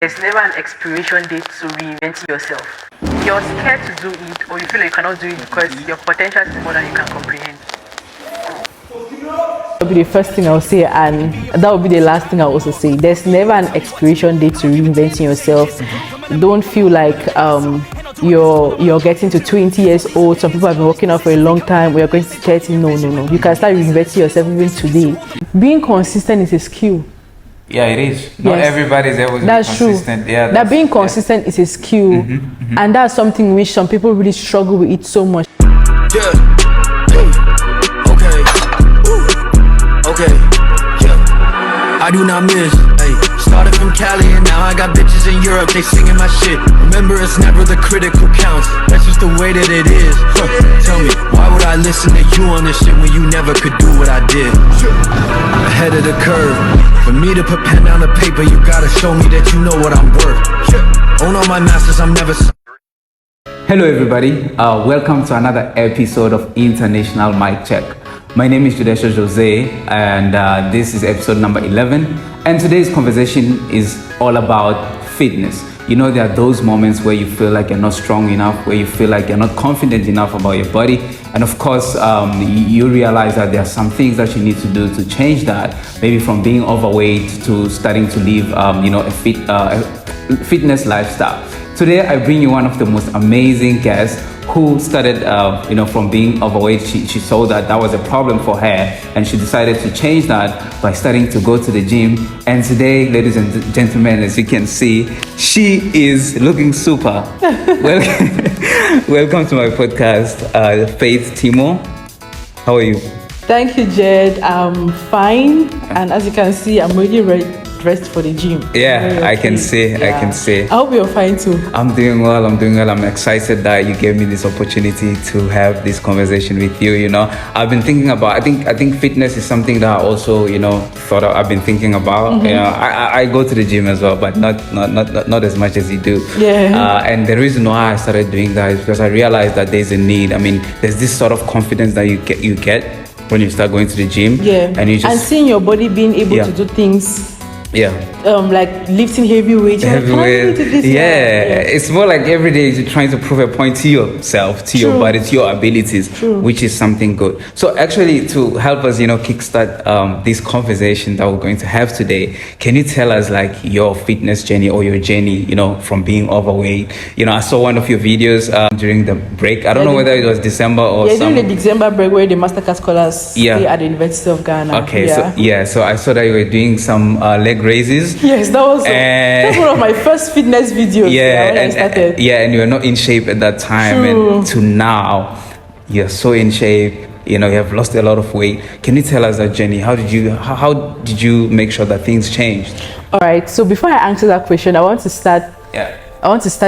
There's never an expiration date to reinventing yourself. You're scared to do it, or you feel like you cannot do it because your potential is more than you can comprehend. That would be the first thing I'll say, and that would be the last thing I'll also say. There's never an expiration date to reinventing yourself. Don't feel like you're getting to 20 years old. Some people have been working out for a long time. We are going to 30. No. You can start reinventing yourself even today. Being consistent is a skill. Yeah, it is. Not everybody's able to be consistent. True. Yeah, being consistent is a skill, and that's something which some people really struggle with it so much. Yeah. Okay. Yeah. I do not miss. Hey. Started from Cali and now I got bitches in Europe. They singing my shit. Remember, it's never the critic who counts. That's just the way that it is. Tell me, why would I listen to you on this shit when you never could do what I did? Ahead of the curve. For me to put pen down the paper, you gotta show me that you know what I'm worth. Own all my masters, I'm never. Hello everybody, welcome to another episode of International Mic Check. My name is Judesha Jose and this is episode number 11, and today's conversation is all about fitness. You know, there are those moments where you feel like you're not strong enough, where you feel like you're not confident enough about your body, and of course you realize that there are some things that you need to do to change that, maybe from being overweight to starting to live a fitness lifestyle. Today I bring you one of the most amazing guests who started from being overweight. She saw that was a problem for her, and she decided to change that by starting to go to the gym. And today, ladies and gentlemen, as you can see, she is looking super. Welcome to my podcast, Faith Timo. How are you? Thank you, Jed. I'm fine, and as you can see, I'm really dressed for the gym. Yeah, I can see. I hope you're fine too. I'm doing well. I'm excited that you gave me this opportunity to have this conversation with you. You know, I've been thinking about, I think fitness is something that I also, I've been thinking about. You know, I go to the gym as well, but not as much as you do. Yeah. And the reason why I started doing that is because I realized that there's a need. I mean, there's this sort of confidence that you get when you start going to the gym. Yeah. And seeing your body being able to do things. Yeah. Like lifting heavy weights. It's more like every day you're trying to prove a point to yourself, to your body, to your abilities, which is something good. So actually, to help us, kickstart this conversation that we're going to have today, can you tell us like your fitness journey or your journey, from being overweight? I saw one of your videos during the break. I don't know whether it was December or during the December break where the Masterclass scholars stay at the University of Ghana. Okay, so I saw that you were doing some leg raises. Yes, that's one of my first fitness videos. When I started. And you were not in shape at that time, and to now you're so in shape. You have lost a lot of weight. Can you tell us that journey? How did you make sure that things changed? All right. So before I answer that question, I want to start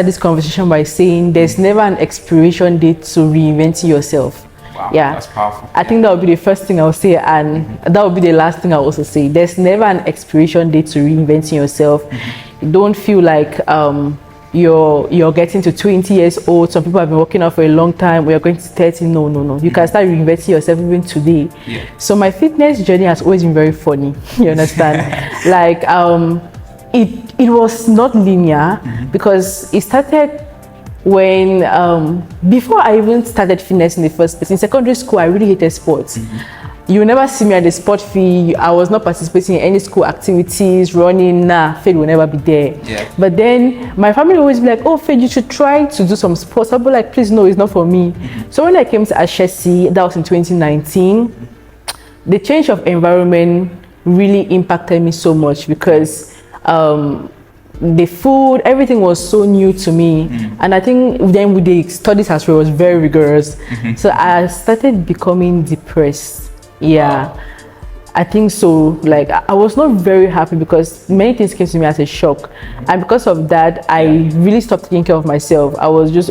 this conversation by saying there's never an expiration date to reinventing yourself. Wow, yeah, that's powerful. I think that would be the first thing I'll say, and that would be the last thing I'll also say. There's never an expiration date to reinventing yourself. Don't feel like you're getting to 20 years old. Some people have been working out for a long time. We are going to 30. No. You can start reinventing yourself even today. Yeah. So my fitness journey has always been very funny. You understand? Like it was not linear because it started when before I even started fitness in the first place. In secondary school, I really hated sports. You will never see me at the sport field. I was not participating in any school activities, running. Faith will never be there. Yeah. But then my family always be like, "Oh, Faith, you should try to do some sports." I'll be like, "Please, no, it's not for me." So when I came to Ashesi, that was in 2019, the change of environment really impacted me so much because the food, everything was so new to me. And I think then with the studies as well was very rigorous. So I started becoming depressed. Yeah, I think so. Like I was not very happy because many things came to me as a shock. And because of that, I really stopped taking care of myself. I would just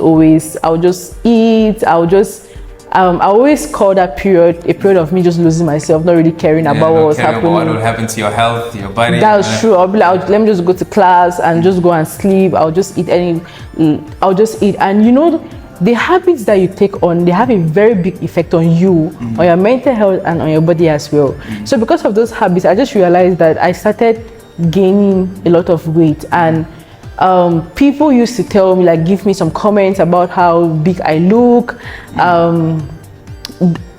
eat. I always call that period a period of me just losing myself, not really caring about what was happening. What would happen to your health, your body? That's true. I'll be like, let me just go to class and just go and sleep. I'll just eat. And the habits that you take on, they have a very big effect on you, on your mental health and on your body as well. So because of those habits, I just realized that I started gaining a lot of weight, and people used to tell me, like, give me some comments about how big I look,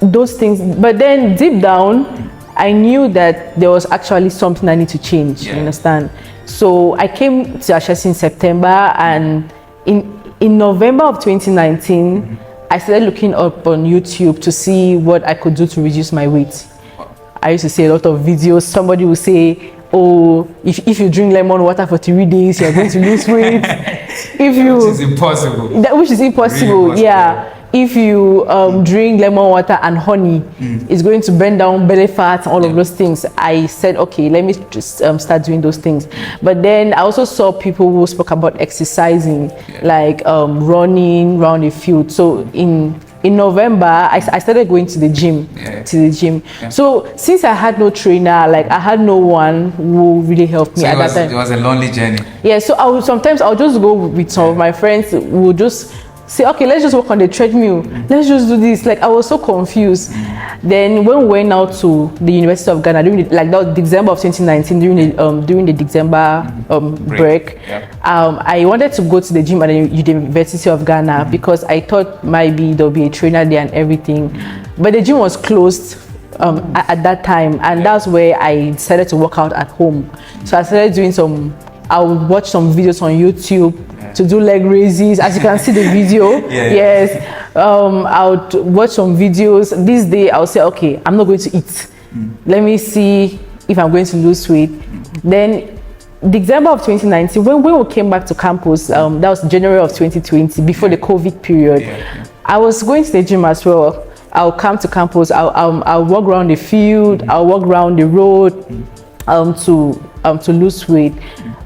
those things. But then deep down, I knew that there was actually something I need to change. You understand? So I came to Ashesi in September, and in November of 2019, I started looking up on YouTube to see what I could do to reduce my weight. I used to see a lot of videos. Somebody would say, oh, if you drink lemon water for 3 days, you're going to lose weight. Which is impossible. Which is impossible, really yeah. If you drink lemon water and honey, it's going to burn down belly fat, all of those things. I said, okay, let me just start doing those things. But then I also saw people who spoke about exercising, like running around the field. So in November, I started going to the gym. So since I had no trainer, like I had no one who really helped me at that time. It was a lonely journey. Yeah, so sometimes I'll just go with some of my friends who would just say, okay, let's just walk on the treadmill. Let's just do this. Like, I was so confused. Then when we went out to the University of Ghana, during that was December of 2019, during the December break, I wanted to go to the gym at the University of Ghana because I thought maybe there'll be a trainer there and everything. But the gym was closed at that time, and that's where I decided to work out at home. So I started doing I would watch some videos on YouTube to do leg raises. As you can see the video, I would watch some videos. This day I'll say, okay, I'm not going to eat. Let me see if I'm going to lose weight. Then December of 2019, when we came back to campus, that was January of 2020, before the COVID period, I was going to the gym as well. I'll come to campus, I'll walk around the field, I'll walk around the road to lose weight.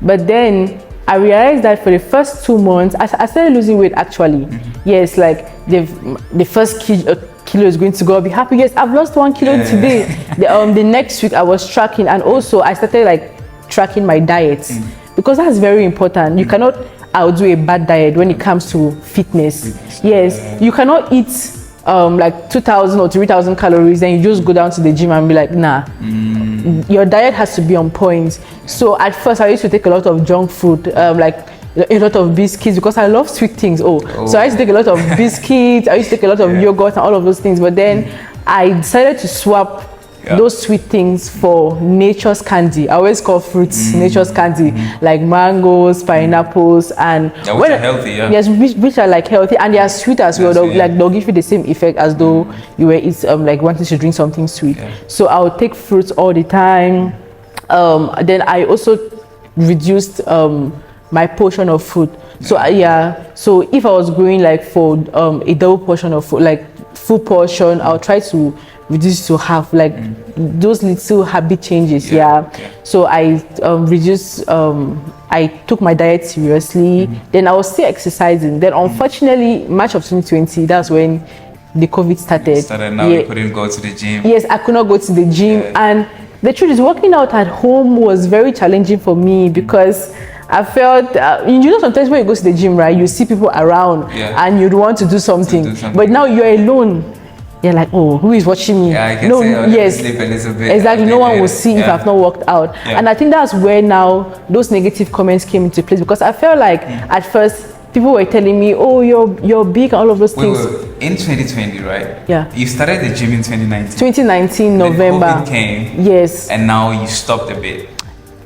But then I realized that for the first 2 months, I started losing weight actually. Yes, like the first kilo is going to go. I'll be happy. Yes, I've lost 1 kilo today. The next week I was tracking, and also I started like tracking my diet because that's very important. You cannot outdo a bad diet when it comes to fitness. Yes, you cannot eat like 2,000 or 3,000 calories, then you just go down to the gym and be like, nah. Your diet has to be on point. So at first I used to take a lot of junk food, like a lot of biscuits, because I love sweet things. So I used to take a lot of biscuits, I used to take a lot of yogurt and all of those things. But then I decided to swap those sweet things for nature's candy. I always call fruits nature's candy, like mangoes, pineapples, and which are healthy. Yes, which are like healthy, and they are sweet as well. They'll give you the same effect as though you were like wanting to drink something sweet. So I'll take fruits all the time. Then I also reduced my portion of food. So so if I was going like for a double portion of food, like full portion, I'll try to reduce to half, like those little habit changes. So I reduced, I took my diet seriously. Then I was still exercising. Then unfortunately, March of 2020, that's when the COVID started. Now you couldn't go to the gym. Yes, I could not go to the gym. And the truth is, working out at home was very challenging for me because I felt, sometimes when you go to the gym, right, you see people around and you'd want to do something. But now you're alone. You're like, oh, who is watching me? I can sleep a little bit. Exactly, no one will see if I've not worked out. And I think that's where now those negative comments came into place, because I felt like at first people were telling me, oh, you're big and all of those things. In 2020, right? Yeah. You started the gym in 2019. 2019 November. Then COVID came. Yes. And now you stopped a bit.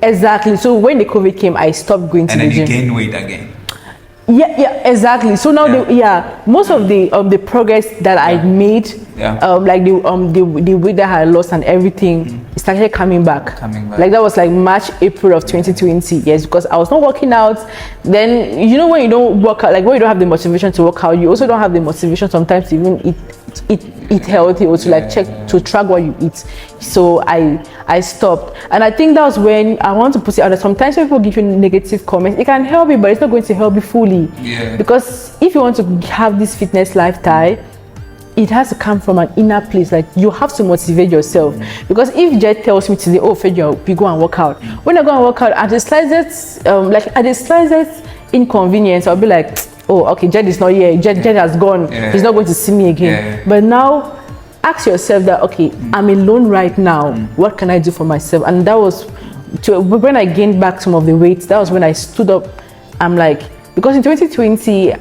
Exactly. So when the COVID came, I stopped going to the gym. And then you gained weight again. Yeah, exactly. So now, most of the progress that I made, like the weight that I lost and everything, started coming back. Like that was like March, April of 2020. Yes, because I was not working out. Then when you don't work out, like when you don't have the motivation to work out, you also don't have the motivation sometimes to even eat healthy or to track what you eat. So I stopped, and I think that was when I want to put it out there. Sometimes when people give you negative comments, it can help you, but it's not going to help you fully. Because if you want to have this fitness lifestyle, it has to come from an inner place. Like you have to motivate yourself. Because if Jet tells me today, oh, Fedja, we go and work out. When I go and work out, at the slightest inconvenience, I'll be like, oh, okay, Jet is not here. Jet has gone. He's not going to see me again. But now, ask yourself that, okay, I'm alone right now. What can I do for myself? And that was when I gained back some of the weight. That was when I stood up I'm like, because in 2020,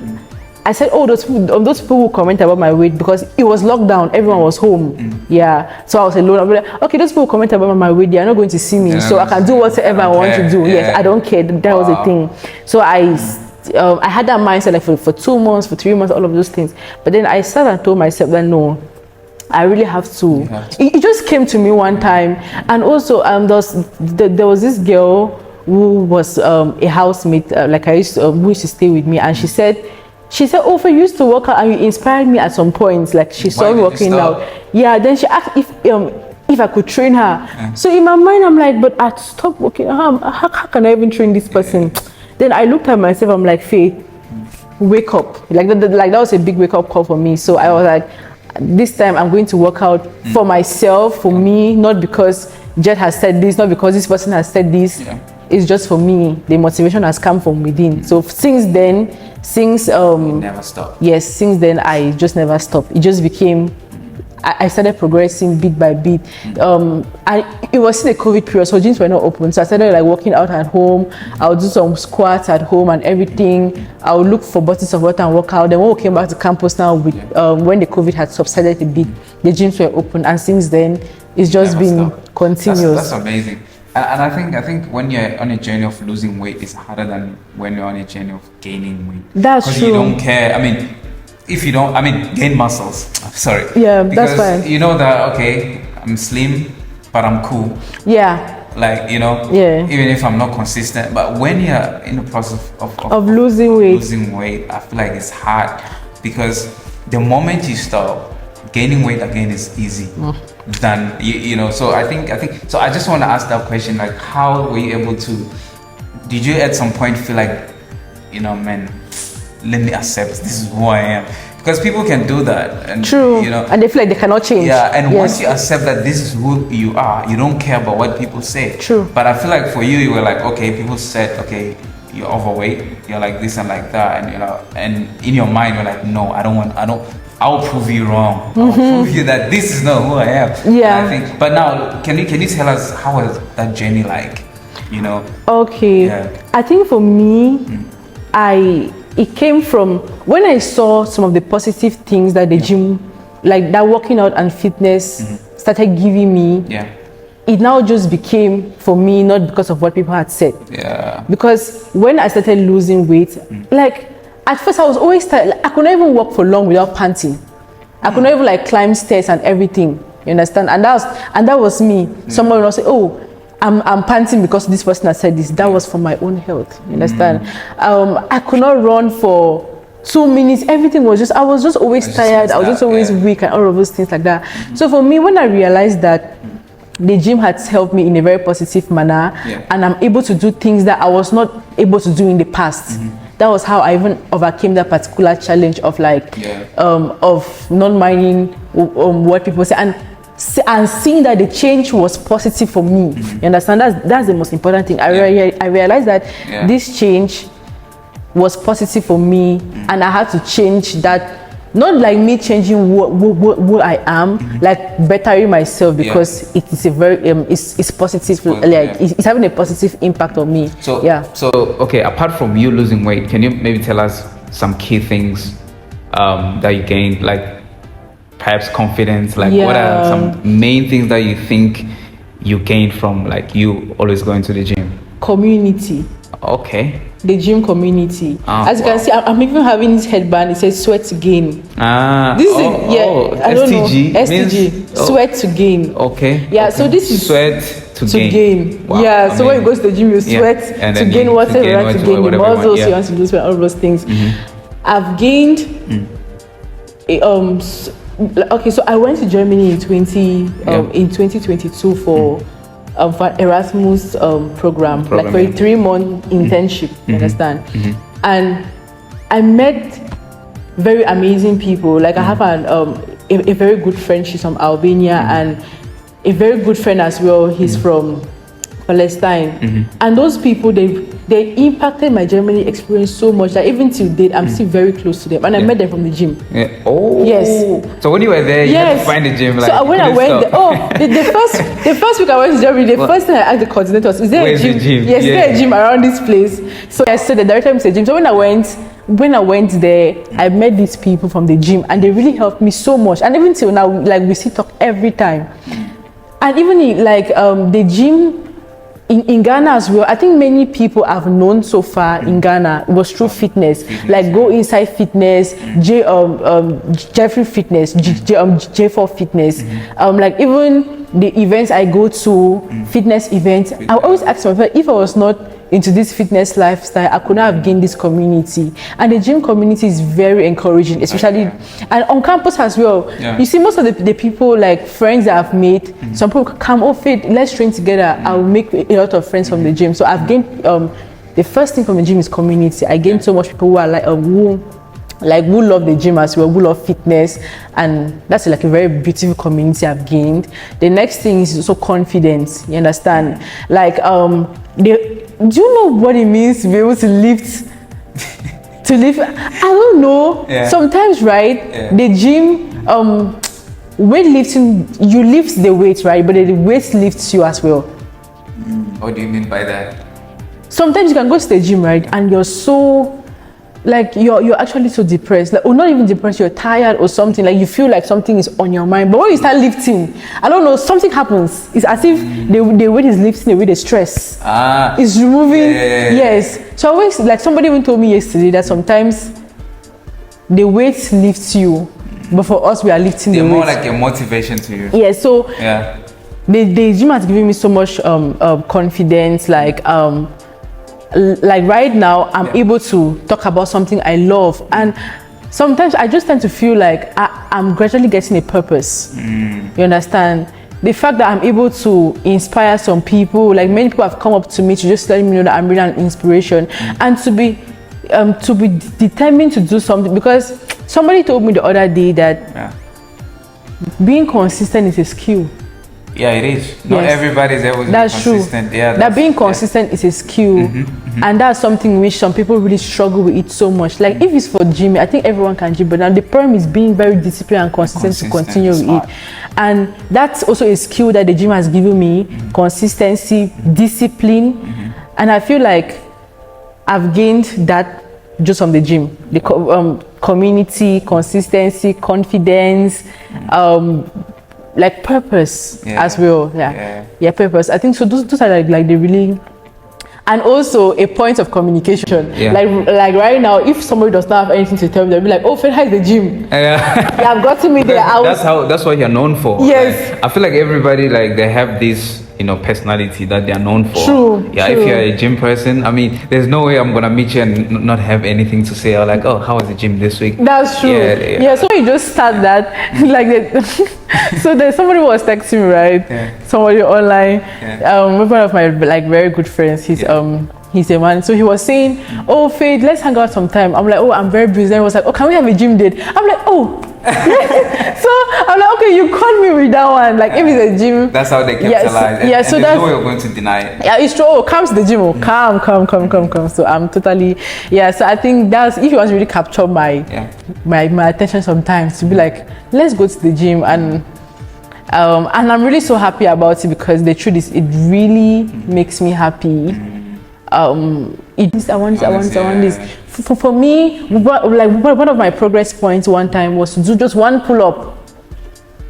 I said, oh, those people who comment about my weight, because it was lockdown, everyone was home. Yeah, so I was alone. I'll be like, okay, those people who comment about my weight, they are not going to see me, so I can do whatever I want to do. Yes, I don't care. That was the thing. So I had that mindset like for 2 months, for 3 months, all of those things. But then I sat and told myself that no, I really have to. It just came to me one time. And also there was this girl who was a housemate, like who used to stay with me, and she said, oh, for you used to work out and you inspired me at some point. Like she saw me working out. Yeah, then she asked if I could train her. So in my mind, I'm like, but I stopped working. How can I even train this person? Then I looked at myself, I'm like, Faye, wake up. Like that was a big wake up call for me. So I was like, this time I'm going to work out for myself, for me, not because Jet has said this, not because this person has said this. It's just for me. The motivation has come from within. So since then, never stop. Yes, since then I just never stopped. It just became, I started progressing bit by bit. And it was still the COVID period, so gyms were not open. So I started like working out at home. I would do some squats at home and everything. I would look for bottles of water and work out. Then when we came back to campus now, with when the COVID had subsided a bit, the gyms were open, and since then it's just been continuous. That's amazing. And I think when you're on a journey of losing weight, it's harder than when you're on a journey of gaining weight. That's true. Because you don't care. I mean, if you don't, gain muscles. Sorry. Yeah, because that's fine. You know that, okay, I'm slim, but I'm cool. Yeah. Like, even if I'm not consistent. But when you're in the process of losing weight, I feel like it's hard. Because the moment you stop, gaining weight again is easy than so I think so. I just want to ask that question, like, how were you able to, did you at some point feel like, man, let me accept this is who I am? Because people can do that, and true, and they feel like they cannot change. Yeah, and once you accept that this is who you are, you don't care about what people say. True. But I feel like for you were like, okay, people said, okay, you're overweight, you're like this and like that, and and in your mind you're like, no, I'll prove you wrong. I'll prove you that this is not who I am. Yeah. And I think, but now, can you tell us how was that journey like? Okay. Yeah. I think for me, it came from when I saw some of the positive things that the gym, like that working out and fitness started giving me. Yeah. It now just became for me, not because of what people had said. Yeah. Because when I started losing weight, like, at first I was always tired. Like, I could not even walk for long without panting. I could not even like climb stairs and everything. You understand? And that was me. Someone will say, "Oh, I'm panting because this person has said this." That was for my own health. You understand? I could not run for 2 minutes. Everything was I was just always tired. I was just always weak and all of those things like that. So for me, when I realized that the gym has helped me in a very positive manner, and I'm able to do things that I was not able to do in the past. That was how I even overcame that particular challenge of of not minding what people say and seeing that the change was positive for me. You understand? That's the most important thing. I realized that this change was positive for me, and I had to change that. Not like me changing who I am, like bettering myself, because it is a very it's positive, it's having a positive impact on me. So okay, apart from you losing weight, can you maybe tell us some key things that you gained, like perhaps confidence, like what are some main things that you think you gained from like you always going to the gym? Community. Okay. The gym community. As you can see, I'm even having this headband. It says "Sweat to Gain." This is I don't STG know. STG. Sweat to Gain. Okay. Yeah. Okay. So this is sweat to gain. Wow. Yeah. Amazing. So when you go to the gym, you sweat to gain whatever you want to gain, the muscles you want to lose, all of those things. I've gained. Okay, so I went to Germany in 2022 for Erasmus program, like for a 3-month internship. You understand? And I met very amazing people. Like I have a very good friend. She's from Albania, and a very good friend as well. He's from Palestine, and those people they impacted my Germany experience so much that even till date I'm still very close to them, and I met them from the gym. Yeah. Oh. Yes. So when you were there, you had to find the gym. Like, so when I went there, the first week I went to Germany, the first thing I asked the coordinator was, "Is there a gym? The gym? Yes, is there a gym around this place?" So I said the director said gym. So when I went there, I met these people from the gym, and they really helped me so much. And even till now, like we still talk every time. And even the gym in Ghana as well, I think many people have known so far in Ghana was through fitness. Like Go Inside Fitness, Jeffrey Fitness, J4 Fitness. Like even the events I go to, fitness events, I always ask myself, if I was not into this fitness lifestyle, I could not have gained this community. And the gym community is very encouraging, especially and on campus as well. You see most of the people, like friends that I've made, some people come, oh Faith, let's train together. I will make a lot of friends from the gym. So I've gained the first thing from the gym is community. I gained so much people who are who love the gym as well, who love fitness, and that's like a very beautiful community I've gained. The next thing is also confidence. You understand? Like do you know what it means to be able to lift? I don't know. Sometimes, right? The gym, weightlifting, you lift the weight, right? But the weight lifts you as well. What do you mean by that? Sometimes you can go to the gym, right, and you're so like you're actually so depressed, like, or not even depressed, you're tired or something, like you feel like something is on your mind. But when you start lifting, I don't know, something happens. It's as if the weight is lifting away the stress. It's removing. Yes. So always, like somebody even told me yesterday that sometimes the weight lifts you, but for us we are lifting the weight. More like a motivation to you. Yeah. So the gym has given me so much confidence, like right now I'm able to talk about something I love, and sometimes I just tend to feel like I'm gradually getting a purpose. You understand? The fact that I'm able to inspire some people, like many people have come up to me to just let me know that I'm really an inspiration, and to be determined to do something, because somebody told me the other day that being consistent is a skill. Yeah, it is. Not everybody is able to be consistent. True. That being consistent is a skill, and that's something which some people really struggle with it so much. Like if it's for gym, I think everyone can gym, but now the problem is being very disciplined and consistent to continue with it. And that's also a skill that the gym has given me: consistency, discipline, and I feel like I've gained that just from the gym. The community, consistency, confidence, like purpose as well. Purpose. I think so. Those are like the really, and also a point of communication. Like right now, if somebody does not have anything to tell me, they'll be like, "Oh, Fred, how's the gym?" You have gotten me there. That's what you're known for. Yes. Like, I feel like everybody, like, they have this, personality that they are known for. True. If you're a gym person, I mean, there's no way I'm gonna meet you and not have anything to say. Or like, oh, how was the gym this week? That's true. Yeah. So you just start that, so there's somebody who was texting me, right? Somebody online. One of my very good friends. He's a man. So he was saying, "Oh, Faith, let's hang out sometime." I'm like, "Oh, I'm very busy." And he was like, "Oh, can we have a gym date?" I'm like, "Oh." So I'm like, "Okay, you called me with that one." Like if it's a gym, that's how they capitalize. So there's no way you're going to deny it. Yeah, it's true. Oh, come to the gym. Oh, come. So I'm totally So I think that's, if you want to really capture my attention sometimes, to be like, let's go to the gym, and I'm really so happy about it, because the truth is, it really makes me happy. I want this. For me, one of my progress points one time was to do just one pull-up.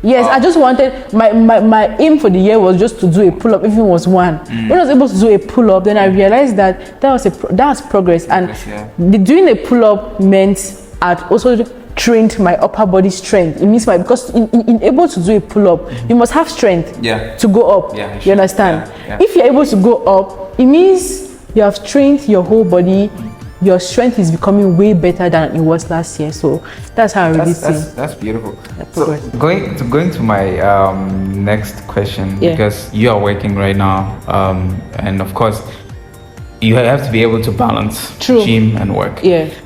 Yes, I just wanted, my aim for the year was just to do a pull-up, if it was one. When I was able to do a pull-up, then I realized that was progress. And doing a pull-up meant I'd also trained my upper body strength. It means because in able to do a pull-up, you must have strength to go up. You understand? If you're able to go up, it means you have trained your whole body. Your strength is becoming way better than it was last year. So that's how I really see. That's beautiful. So going to my next question, because you are working right now, and of course you have to be able to balance gym and work.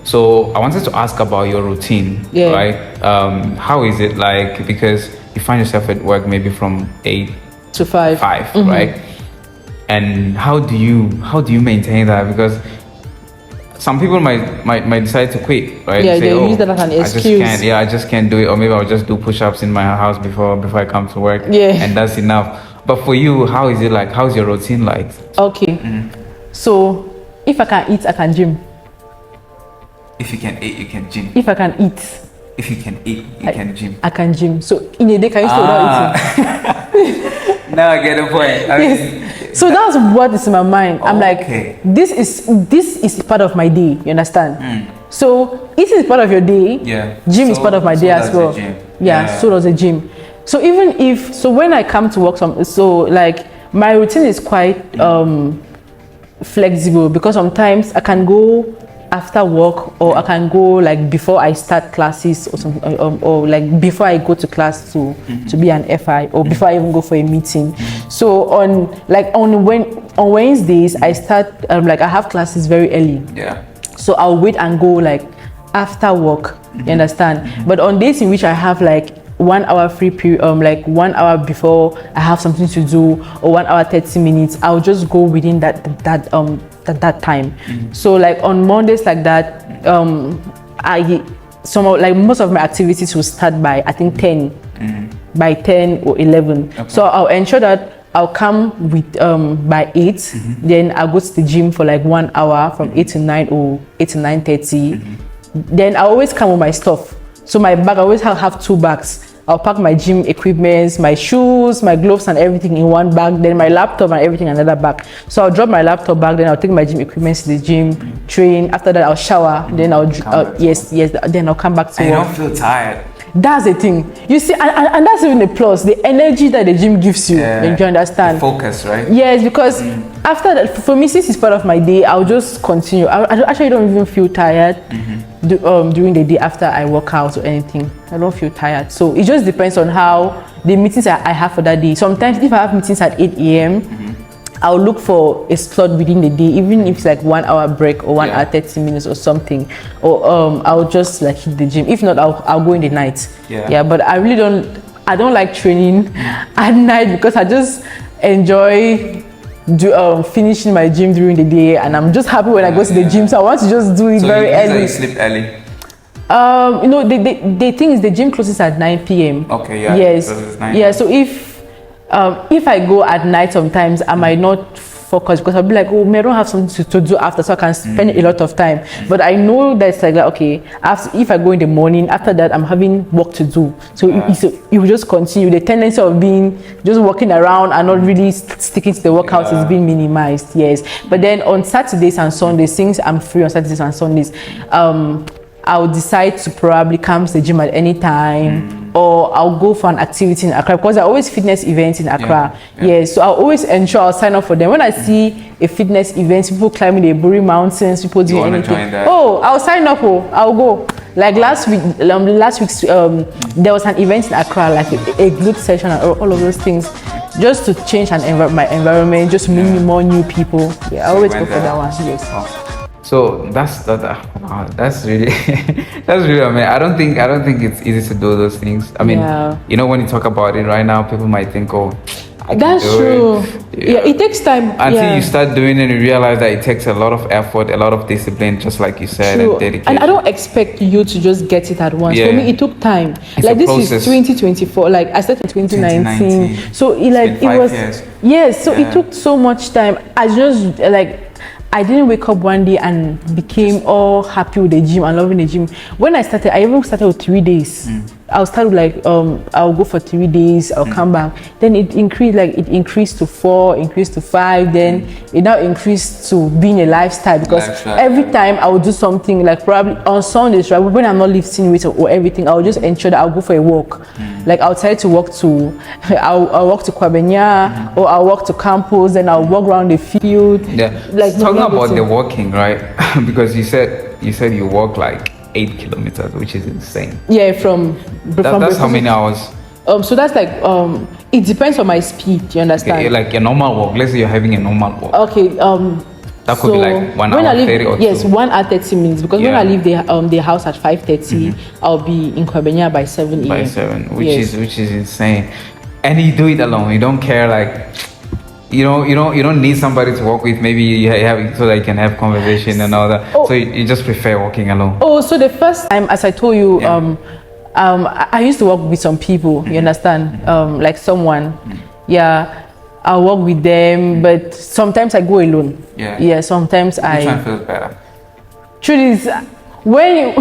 So I wanted to ask about your routine. Right? How is it like? Because you find yourself at work maybe from 8 to 5. Right? And how do you maintain that? Because some people might decide to quit, right? Yeah, Say, they use that as an excuse. I just can't do it, or maybe I'll just do push-ups in my house before I come to work. Yeah. And that's enough. But for you, how is it like? How's your routine like? Okay. So if I can eat, I can gym. If you can eat, you can gym. If I can eat, If you can eat, you can gym. I can gym. So in a day, can you stay without eating? Now I get the point. I mean, So that's what is in my mind. I'm Okay. like, this is part of my day. You understand? So eating is part of your day. Yeah. Gym is So- part of my so day does as the well. gym. Yeah, Yeah. so does the gym. So when I come to work, like my routine is quite flexible, because sometimes I can go after work, or I can go like before I start classes, or something, or like before I go to class to be an FI, or before I even go for a meeting. So on Wednesdays I start like I have classes very early. Yeah. So I'll wait and go like after work. You understand? But on days in which I have like 1 hour free period, like 1 hour before I have something to do, or 1 hour 30 minutes, I'll just go within that time. So like on Mondays like that, most of my activities will start by I think 10, by 10 or 11. Okay. So I'll ensure that I'll come with by 8, then I'll go to the gym for like 1 hour from 8 to 9 or 8 to 9:30. Then I always come with my stuff. So my bag, I always have 2 bags. I'll pack my gym equipment, my shoes, my gloves and everything in one bag, then my laptop and everything in another bag. So I'll drop my laptop bag, then I'll take my gym equipment to the gym, train. After that I'll shower, then then I'll come back to I work. don't feel tired. That's the thing. You see, and that's even a plus. The energy that the gym gives you, you understand? The focus, right? Yes, because after that, for me, since it's part of my day, I'll just continue. I actually don't even feel tired during the day after I work out or anything. I don't feel tired. So it just depends on how the meetings I have for that day. Sometimes if I have meetings at 8 a.m., I'll look for a slot within the day, even if it's like 1 hour break or 1 hour 30 minutes or something, or I'll just like hit the gym. If not, I'll go in the night. Yeah, but I really don't like training at night, because I just enjoy finishing my gym during the day, and I'm just happy when I go to the gym. So I want to just do it very early. You sleep early. The thing is, the gym closes at 9 p.m. Okay, yeah. Yes. Closes 9. Yeah. So if I go at night, sometimes I might not focus, because I'll be like, oh, I don't have something to do after, so I can spend a lot of time. But I know that it's like okay, if I go in the morning, after that I'm having work to do. So you will just continue. The tendency of being just walking around and not really sticking to the workouts is being minimized. Yes. But then on Saturdays and Sundays, since I'm free on Saturdays and Sundays, I'll decide to probably come to the gym at any time, or I'll go for an activity in Accra, because there are always fitness events in Accra. So I'll always ensure I'll sign up for them. When I see a fitness event, people climbing the Buri Mountains, people doing anything, I'll sign up. I'll go. Like last week, there was an event in Accra, like a glute session and all of those things, just to change my environment, just to meet more new people. I always go for that one. Yes. So that's really that's really. I mean, I don't think it's easy to do those things. I mean, when you talk about it right now, people might think, oh, I can that's do true. It. It takes time. Until you start doing it, and you realize that it takes a lot of effort, a lot of discipline, just like you said, and dedication. And I don't expect you to just get it at once. For me, it took time. It's like a this process. is 2024. Like I started in 2019. So it was 5 years. Yes. So it took so much time. I didn't wake up one day and became all happy with the gym and loving the gym. When I started, I even started with 3 days. I'll start with I'll go for 3 days, I'll come back. Then it increased to 4, increased to 5, then it now increased to being a lifestyle, because every time I would do something, like probably on Sundays, right, when I'm not lifting weights or everything, I'll just ensure that I'll go for a walk. Like I'll try to walk I'll walk to Kwabenya, or I'll walk to campus, then I'll walk around the field. Like talking about the walking, right? Because you said you walk like 8 kilometers, which is insane. Yeah, that's how many hours? So that's like it depends on my speed. You understand? Okay, like a normal walk. Let's say you're having a normal walk. Okay. That could be like 1 hour 30 or 2. Yes, 1 hour 30 minutes. Because when I leave the house at 5:30, I'll be in Kwabenya by 7 a.m. By 7, which is insane. And you do it alone. You don't care, like you don't need somebody to walk with. Maybe you have so that you can have conversation and all that. Oh. So you just prefer walking alone. Oh, so the first time, as I told you, I used to work with some people. You understand? Like someone, yeah, I work with them, but sometimes I go alone. Yeah. Yeah. Sometimes Which one feels better? Truth is, when you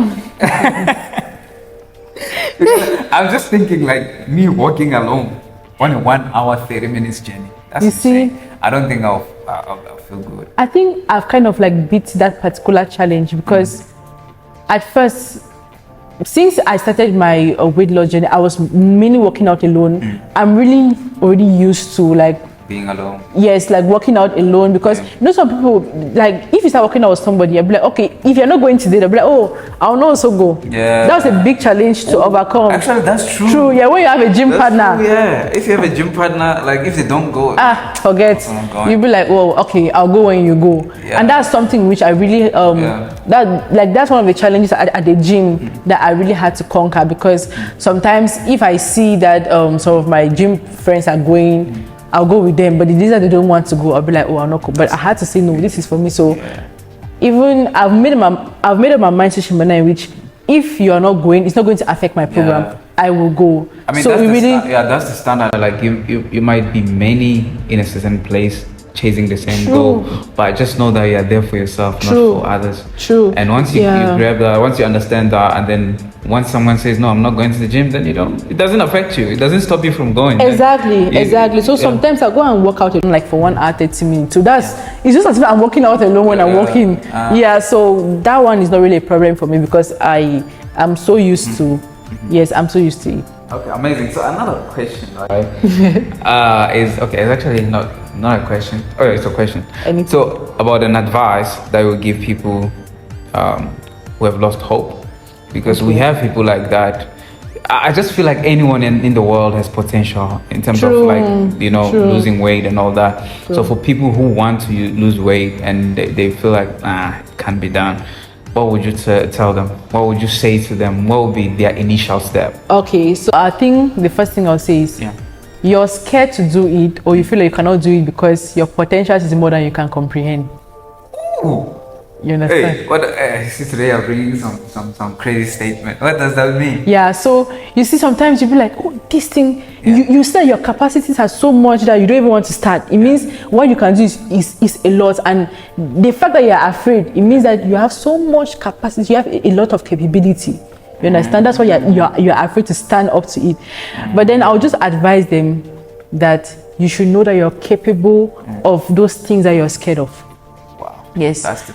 I'm just thinking like me walking alone on a 1 hour 30 minutes journey. That's You insane. see? I don't think I'll feel good. I think I've kind of like beat that particular challenge because at first, since I started my weight loss journey, I was mainly working out alone. I'm really already used to like Being alone. yes, like working out alone because you know some people like if you start working out with somebody, you'll be like, okay, if you're not going today, they'll be like, oh, I'll not also go. Yeah. That was a big challenge to overcome. Actually, that's true. True, yeah, when you have a gym That's partner. true, yeah. If you have a gym partner, like if they don't go, Forget. I'm going. You'll be like, well, okay, I'll go when you go. Yeah. And that's something which I really that's one of the challenges at the gym that I really had to conquer because sometimes if I see that some of my gym friends are going, I'll go with them, but the days that they don't want to go, I'll be like, oh, I'll not go. But I had to say no, this is for me. So even I've made up my mind situation in which if you are not going, it's not going to affect my program. Yeah. I will go. I mean, so that's that's the standard. Like you might be many in a certain place chasing the same goal, but just know that you're there for yourself, not for others. True. And once you grab that, once you understand that, and then once someone says no, I'm not going to the gym, then it doesn't affect you. It doesn't stop you from going. Exactly. So sometimes I go and work out alone, like for 1 hour 30 minutes. So it's just as if I'm working out alone when I'm walking. So that one is not really a problem for me because I am so used to. Yes, I'm so used to it. Okay, amazing. So another question, right? It's actually not a question. Oh, it's a question. Anything. So about an advice that you would give people who have lost hope, because we have people like that. I just feel like anyone in the world has potential in terms of like losing weight and all that. So for people who want to lose weight and they feel like it can't be done, what would you tell them? What would you say to them? What would be their initial step? Okay, so I think the first thing I'll say is you're scared to do it or you feel like you cannot do it because your potential is more than you can comprehend. Ooh. You understand? Hey, what? See, today I'm bringing some crazy statement. What does that mean? Yeah, so you see, sometimes you be like, oh, this thing, you say your capacities are so much that you don't even want to start. It means what you can do is a lot, and the fact that you're afraid, it means that you have so much capacity, you have a lot of capability. You understand? That's why you're afraid to stand up to it. But then I'll just advise them that you should know that you're capable of those things that you're scared of. Yes, that's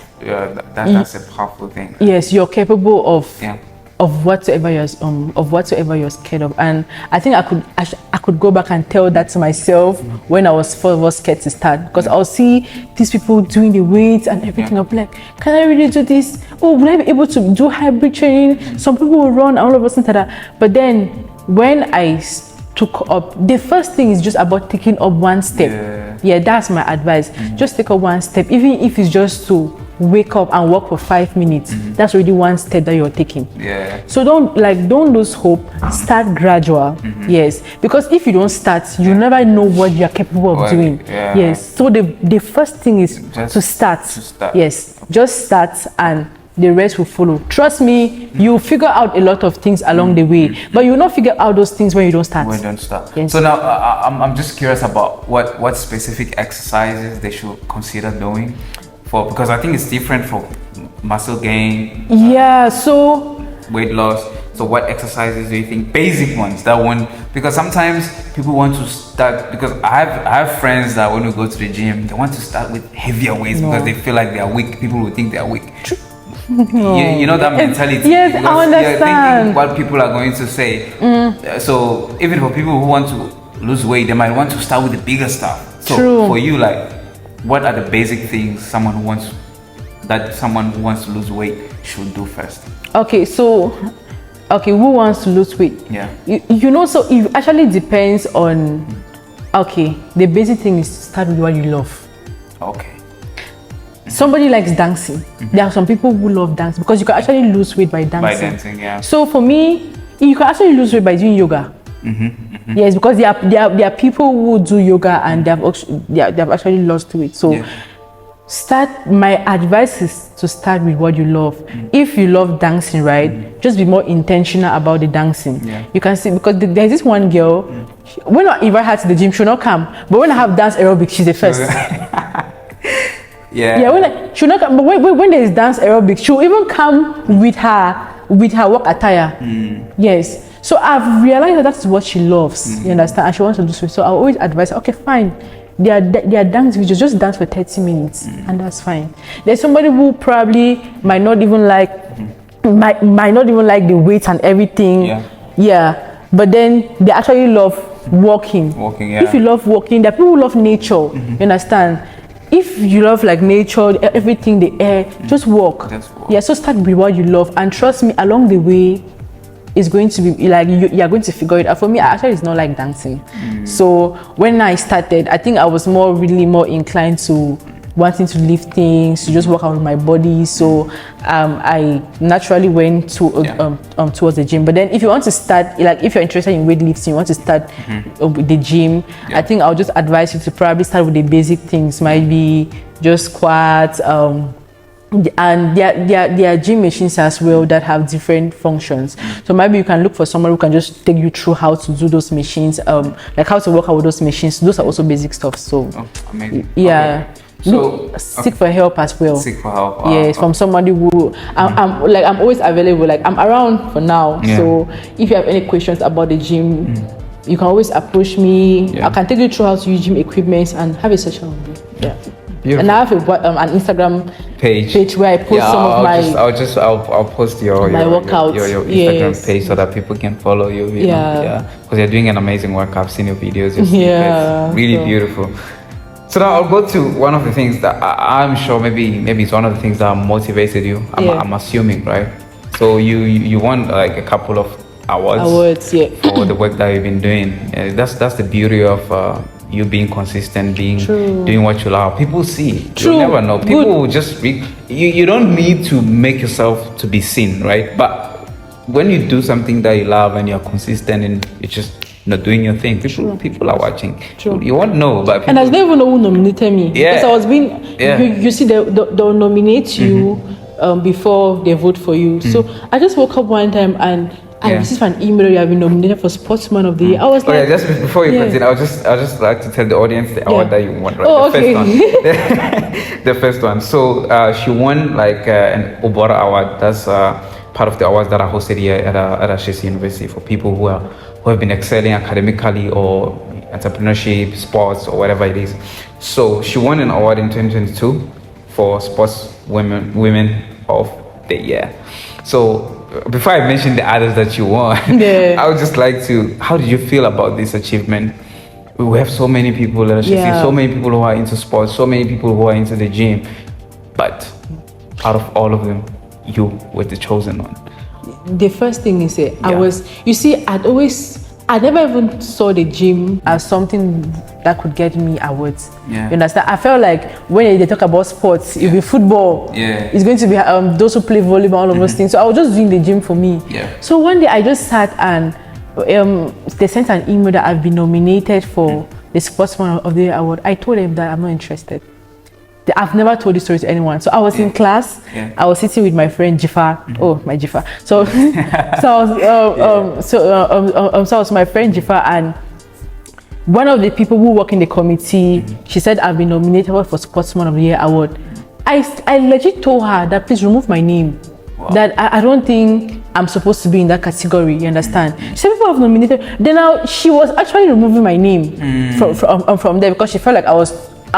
a powerful thing. Yes, you're capable of whatsoever you're scared of, and I think I could go back and tell that to myself when I was first scared to start, because I'll see these people doing the weights and everything. I'll be like, can I really do this? Oh, will I be able to do hybrid training? Some people will run and all of a sudden that. But then when I took up, the first thing is just about taking up one step. Yeah, that's my advice. Just take up one step, even if it's just to wake up and walk for 5 minutes. That's already one step that you're taking. So don't lose hope. Start gradual. Yes, because if you don't start, you never know what you're capable of doing. Yes, so the first thing is just to start. Yes, just start and the rest will follow. Trust me, you'll figure out a lot of things along the way, but you'll not figure out those things when you don't start. Yes. So now I'm just curious about what specific exercises they should consider doing because I think it's different for muscle gain. So weight loss. So what exercises do you think, basic ones, that one? Because sometimes people want to start, because I have friends that when we go to the gym, they want to start with heavier weights because they feel like they are weak. People will think they are weak. You know that mentality. Yes, I understand. You're thinking what people are going to say. So even for people who want to lose weight, they might want to start with the bigger stuff. So for you, like, what are the basic things someone who wants to lose weight should do first? Okay, who wants to lose weight? So it actually depends on. The basic thing is to start with what you love. Somebody likes dancing. There are some people who love dancing because you can actually lose weight by dancing. Yeah. So for me, you can actually lose weight by doing yoga. Yes, because there are people who do yoga and they have actually lost weight. So my advice is to start with what you love. If you love dancing, right, just be more intentional about the dancing. You can see, because there's this one girl, when I invite her to the gym, she'll not come, but when I have dance aerobics, she's the first. She'll not come, but when there is dance aerobics, she'll even come with her work attire. Yes, so I've realized that is what she loves. You understand, and she wants to do so I always advise her, okay, fine, they are dance videos, just dance for 30 minutes and that's fine. There's somebody who probably might not even like the weights and everything, but then they actually love walking. If you love walking, there are people who love nature. You understand, if you love like nature, everything, the air, just walk. So start with what you love, and trust me, along the way it's going to be like you are going to figure it out. For me, actually, it's not like dancing. So when I started, I think I was really more inclined to wanting to lift things, to just work out with my body. So I naturally went to towards the gym. But then if you want to start, like if you're interested in weightlifting, you want to start with the gym, I think I'll just advise you to probably start with the basic things. Might be just squats, and there are gym machines as well that have different functions. So maybe you can look for someone who can just take you through how to do those machines, like how to work out with those machines. Those are also basic stuff. So amazing. So seek for help as well. Seek for help. Yes, from somebody who I'm always available. Like I'm around for now. So if you have any questions about the gym, you can always approach me. I can take you through how to use gym equipment and have a session with you. Beautiful. And I have an Instagram page where I post some of my. I'll post your workouts. Your Instagram page so that people can follow you. You know? Because you're doing an amazing work. I've seen your videos. It's really beautiful. So now I'll go to one of the things that I'm sure maybe it's one of the things that motivated you. I'm assuming, right? So you won like a couple of awards for the work that you've been doing. That's the beauty of you being consistent, doing what you love. People see. You never know. People will just you don't need to make yourself to be seen, right? But when you do something that you love and you're consistent and it's just doing your thing, people are watching. You won't know, but people, and I don't even know who nominated me. Because I was being you see they'll nominate you before they vote for you. So I just woke up one time and I received an email, you have been nominated for Sportsman of the Year. I was like, just before you continue, I'll just like to tell the audience the award that you won, right? First one. The first one. So she won like an Obora award. That's part of the awards that are hosted here at Ashesi University for people who have been excelling academically or entrepreneurship, sports, or whatever it is. So she won an award in 2022 for Sports Women of the Year. So before I mention the others that you won, I would just like to, how did you feel about this achievement? We have so many people that so many people who are into sports, so many people who are into the gym, but out of all of them, you were the chosen one. The first thing is I never even saw the gym as something that could get me awards. You understand? I felt like when they talk about sports, it'll be football. It's going to be those who play volleyball, all of those things. So I was just doing the gym for me. So one day I just sat and they sent an email that I've been nominated for the Sportsman of the Year award. I told them that I'm not interested. I've never told this story to anyone. So I was in class. I was sitting with my friend Jifa. Oh, my Jifa. So I was my friend Jifa, and one of the people who work in the committee, she said I've been nominated for Sportsman of the Year award. I legit told her that please remove my name. That I don't think I'm supposed to be in that category. You understand? She said people have nominated. Then now she was actually removing my name from there because she felt like I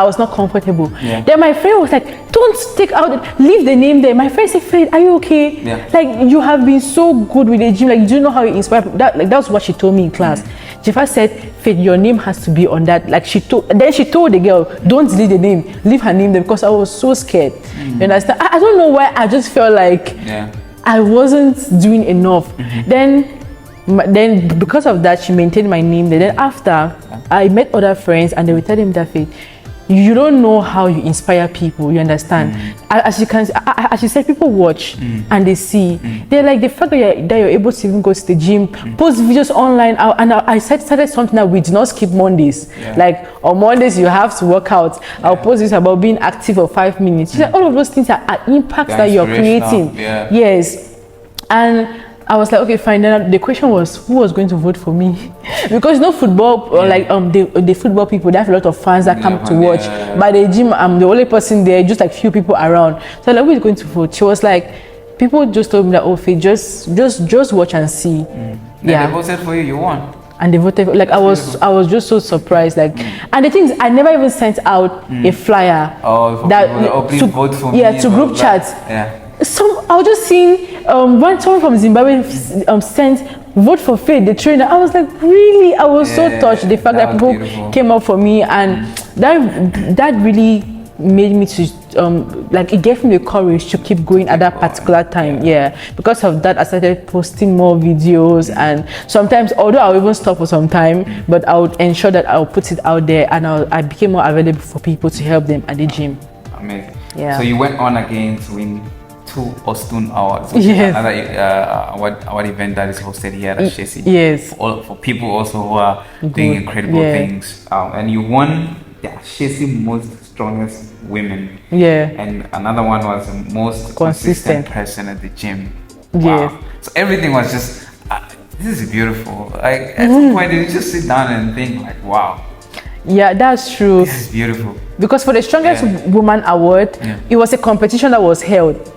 was not comfortable. Then my friend was like, don't take out, leave the name there. My friend said, Fred, are you okay? Like, you have been so good with the gym. Like, you don't know how you inspire people. That's what she told me in class. Jifa said, Fred, your name has to be on that. Like, she told the girl, don't delete the name, leave her name there, because I was so scared. You understand? I don't know why, I just felt like I wasn't doing enough. Then because of that, she maintained my name there. Then after, I met other friends and they would tell him that, Fred, you don't know how you inspire people. You understand? As you said, people watch and they see. They're like, the fact that you're able to even go to the gym, post videos online. I started something that we do not skip Mondays. Like on Mondays you have to work out. I'll post this about being active for 5 minutes. Like, all of those things are impacts that you're creating. Yes. And I was like, okay, fine. Then the question was, who was going to vote for me? Because football, or like the football people, they have a lot of fans that come to watch. By the gym, I'm the only person there, just like few people around. So like, who is going to vote? She was like, people just told me that, oh, Faye, just watch and see. They voted for you. You won. And they voted. Like I was just so surprised. Like, and the thing is, I never even sent out a flyer. Oh, please vote for me. Yeah, to group chats. Yeah. So I was just seeing when someone from Zimbabwe sent vote for Faith, the trainer. I was like, really? I was so touched. The fact that people came up for me, and that really made me to like, it gave me the courage to keep going at that particular time. Yeah, because of that I started posting more videos, and sometimes, although I'll even stop for some time, but I would ensure that I'll put it out there, and I became more available for people to help them at the gym. Amazing. Yeah. So you went on again to win 2 Ostun Awards. Yes. Another award event that is hosted here at Shesi. Yes. For people also who are doing incredible things. And you won the Shesi Most Strongest Women. Yeah. And another one was the most consistent person at the gym. Wow. Yes. So everything was just, this is beautiful. Like at some point you just sit down and think like, wow. Yeah, that's true. This is beautiful. Because for the Strongest Woman Award, it was a competition that was held.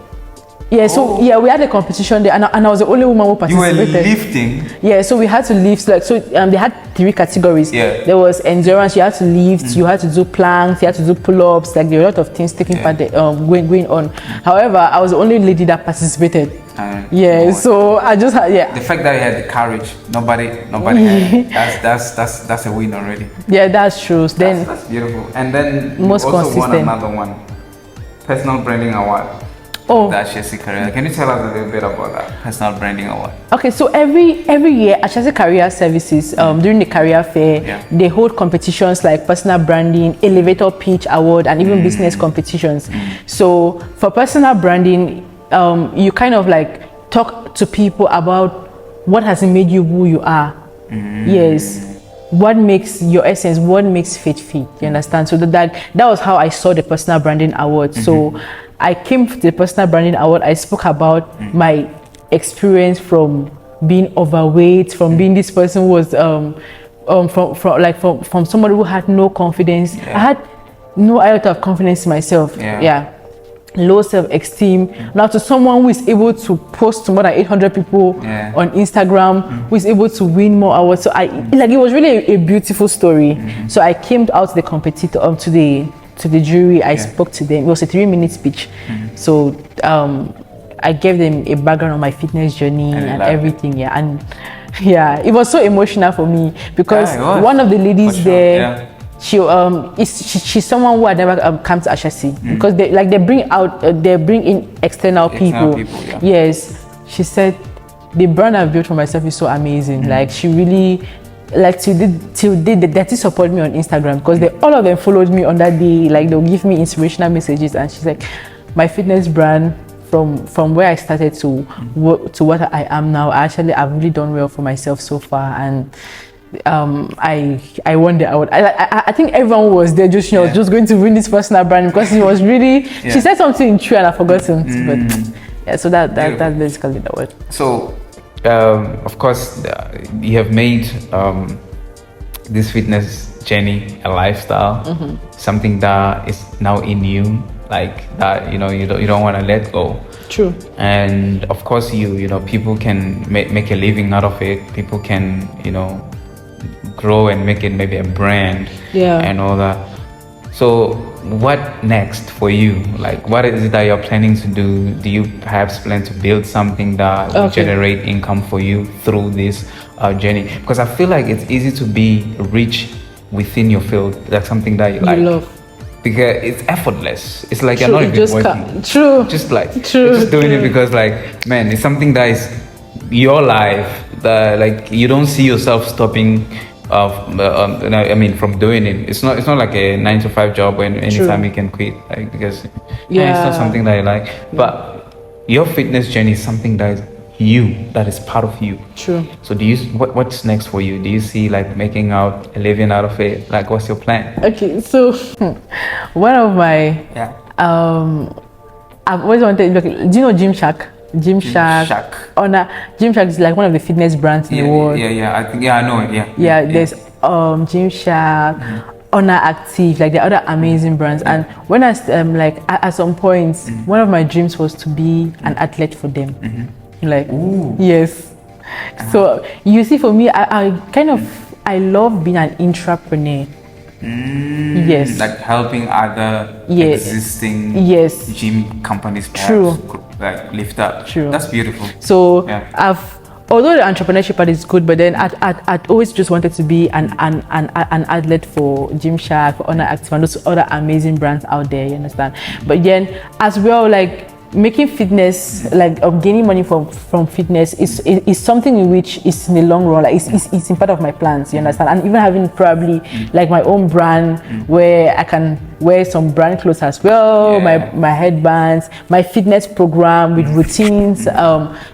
Yeah, so we had a competition there, and I was the only woman who participated. You were lifting? Yeah, so we had to lift. Like, so they had 3 categories. Yeah. There was endurance. You had to lift. You had to do planks. You had to do pull-ups. Like, there were a lot of things taking part going on. However, I was the only lady that participated. So I just had the fact that you had the courage, nobody had, that's a win already. Yeah, that's true. Then that's beautiful. And then you most also consistent. won another one, personal branding award. That Shesi Career. Can you tell us a little bit about that personal branding award? Okay, so every year at Shesi Career Services, during the career fair, they hold competitions like personal branding, elevator pitch award, and even business competitions. So for personal branding, you kind of like talk to people about what has made you who you are. Yes. What makes your essence, what makes Faith Fit, you understand? So that was how I saw the personal branding award. So I came to the personal branding award. I spoke about my experience from being overweight, from being this person who was from somebody who had no confidence. I had no iota of confidence in myself. Low self-esteem. Now to someone who is able to post to more than 800 people on Instagram, who is able to win more awards. So it was really a beautiful story. So I came out to the competitor to the jury. I spoke to them. It was a 3-minute speech. So I gave them a background on my fitness journey and everything. And it was so emotional for me because one of the ladies there, she's someone who had never come to Ashesi because they bring in external people. Yes, she said the brand I've built for myself is so amazing. Like she really, like till they support me on Instagram because all of them followed me on that day. Like they'll give me inspirational messages, and she's like, my fitness brand from where I started to what I am now. I've really done well for myself so far, and I won the award. I think everyone was there just just going to win this personal brand because it was really she said something true and I've forgotten, but so that's basically the word. So of course you have made this fitness journey a lifestyle, something that is now in you, like that you don't want to let go. True. And of course you know people can make a living out of it. People can grow and make it maybe a brand and all that. So what next for you? Like what is it that you're planning to do? Do you perhaps plan to build something that will generate income for you through this journey? Because I feel like it's easy to be rich within your field. That's something that you like. Love. Because it's effortless. It's like you're not even working. True. Just you're just doing it because like, man, it's something that is your life, that like you don't see yourself stopping I mean, from doing it. It's not like a 9 to 5 job when anytime you can quit, like, because it's not something that you like. But your fitness journey is something that is part of you. True. So what's next for you? Do you see like making out a living out of it? Like, what's your plan? Okay, so one of my I've always wanted. Look, do you know Gymshark? Gymshark. Gymshark is like one of the fitness brands in the world. I know it. Yeah. There's Gymshark, Honor Active, like the other amazing brands. And when I like at some point, one of my dreams was to be an athlete for them. Like, yes. So you see, for me, I love being an intrapreneur. Yes. Like helping other existing gym companies perhaps like lift up. True. That's beautiful. So although the entrepreneurship part is good, but then I'd always just wanted to be an athlete for Gymshark, for Honor Active, and those other amazing brands out there, you understand? But then as well, like making fitness, like gaining money from fitness is something in which is in the long run, like it's in part of my plans, you understand? And even having probably like my own brand where I can wear some brand clothes as well, my headbands, my fitness program with routines,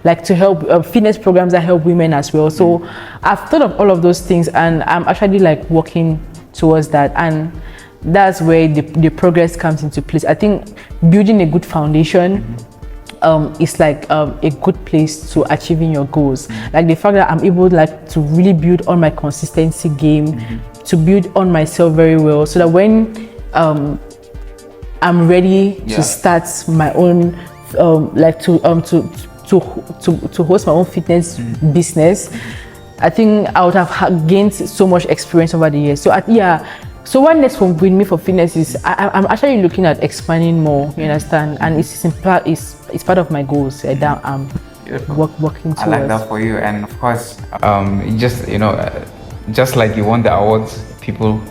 like to help fitness programs that help women as well. So I've thought of all of those things, and I'm actually like working towards that, and that's where the progress comes into place. I think building a good foundation is like a good place to achieving your goals. Like the fact that I'm able like to really build on my consistency game, to build on myself very well, so that when I'm ready to start my own like to host my own fitness business, I think I would have gained so much experience over the years. So what next with me for fitness is I'm actually looking at expanding more, you understand? And it's part of my goals that I'm working towards. I like that for you. And of course, just like you won the awards, people,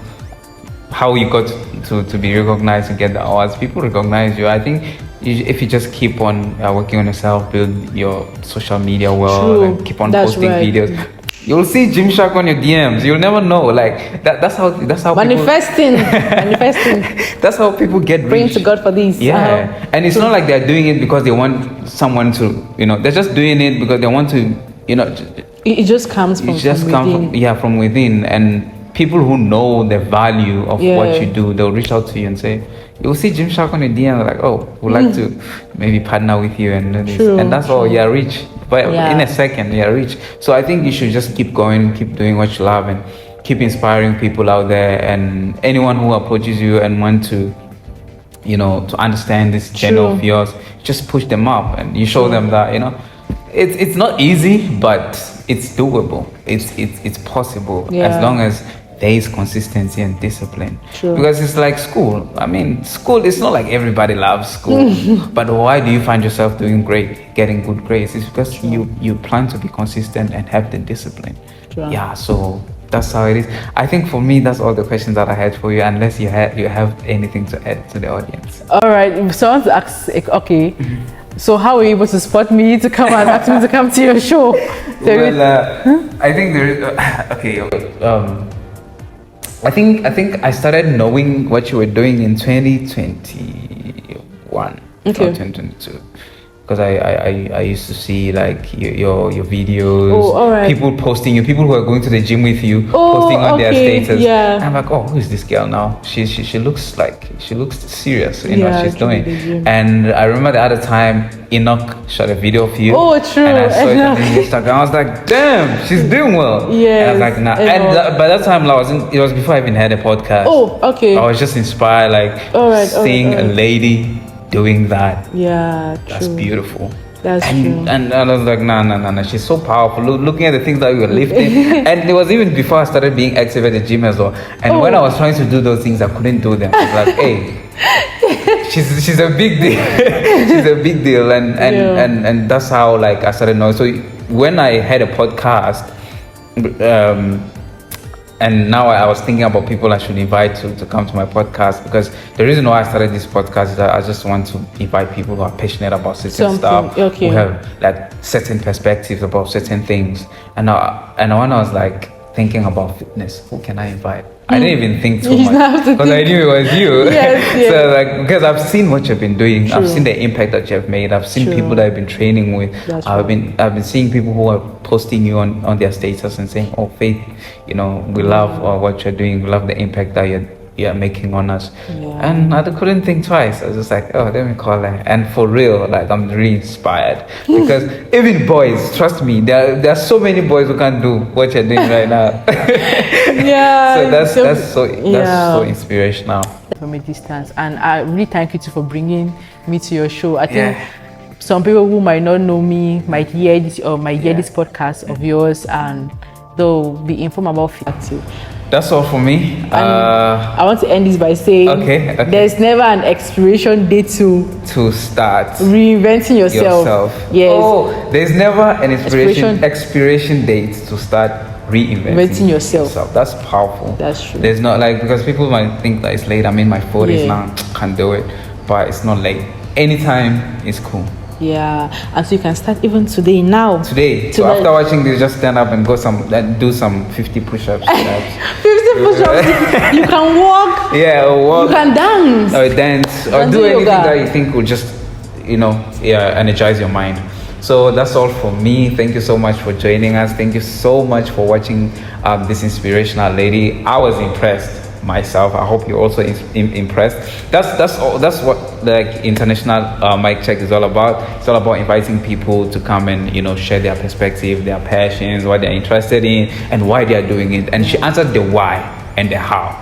how you got to be recognized and get the awards, people recognize you. I think if you just keep on working on yourself, build your social media well, and keep on posting videos, you'll see Gymshark on your DMs. You'll never know. Like that's how manifesting. That's how people get rich. Praying to God for these. Yeah, and it's not like they're doing it because they want someone to, they're just doing it because they want to, It just comes from within. From within. And people who know the value of what you do, they'll reach out to you and say, you'll see Gymshark on your DM, like, oh, we'd like to maybe partner with you and do this. And that's all. You're rich. But in a second, you're rich. So I think you should just keep going, keep doing what you love, and keep inspiring people out there. And anyone who approaches you and want to, to understand this journey of yours, just push them up and you show them that, it's not easy, but it's doable. It's possible as long as there is consistency and discipline. Because it's like school. I mean, school, it's not like everybody loves school. But why do you find yourself doing great, getting good grades? It's because you plan to be consistent and have the discipline. So that's how it is. I think for me, that's all the questions that I had for you, unless you have anything to add to the audience. All right, if someone asks, okay, so how were you able to spot me to come and ask me to come to your show? I think there is, I think I started knowing what you were doing in 2021, not 2022, because I used to see like your videos, people posting you, people who are going to the gym with you, posting on their status. And I'm like, oh, who is this girl now? She looks serious in what she's doing. And I remember the other time Enoch shot a video of you. Oh, true. And I saw it on Instagram. I was like, damn, she's doing well. Yeah. And I was like, nah. And by that time, it was before I even had a podcast. Oh, okay. I was just inspired, like seeing a lady doing that. Yeah, true. That's beautiful. That's true. And I was like, nah. She's so powerful. Looking at the things that we were lifting. And it was even before I started being active at the gym as well. And when I was trying to do those things, I couldn't do them. I was like, hey, she's a big deal. She's a big deal. And that's how like I started knowing. So when I had a podcast, and now I was thinking about people I should invite to come to my podcast, because the reason why I started this podcast is that I just want to invite people who are passionate about certain stuff, who have like certain perspectives about certain things. And when I was like, thinking about fitness, who can I invite? I didn't even think too You much have to because I think. knew it was you. Yes, So like, because I've seen what you've been doing, I've True. seen the impact that you've made. I've seen True. people that I've been training with. That's I've right. been seeing people who are posting you on their status and saying, "Oh, Faith, we love what you're doing. We love the impact that you're making on us." Yeah. And I couldn't think twice. I was just like, "Oh, let me call her." And for real, like I'm really inspired because even boys, trust me, there are so many boys who can't do what you're doing right now. Yeah. So that's so inspirational. From a distance, and I really thank you too for bringing me to your show. I think Yeah. some people who might not know me might hear this this podcast of yours, and they'll be informed about fit too. That's all for me. I want to end this by saying, Okay. there's never an expiration date To start reinventing yourself. Yes. Oh, there's never an expiration date to start reinventing Inventing yourself. That's powerful. That's true. There's not like, because people might think that it's late. I'm in my 40s Yeah. now, can't do it. But it's not late. Anytime is cool. Yeah, and so you can start even today, now. Today. So Today. after watching this, just stand up and do some 50 push-ups. 50 push-ups. You can walk. Yeah, or walk. You can dance. Or dance, or can do do anything yoga. that you think will just, energize your mind. So that's all for me. Thank you so much for joining us. Thank you so much for watching this inspirational lady. I was impressed myself. I hope you're also impressed. That's what the international mic check is all about. It's all about inviting people to come and share their perspective, their passions, what they're interested in, and why they are doing it. And she answered the why and the how.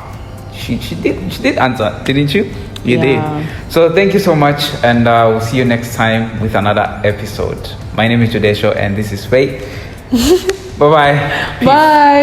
She did answer, didn't you? You Yeah. did. So thank you so much, and we'll see you next time with another episode. My name is Judesho, and this is Faith. Bye-bye. Peace. Bye.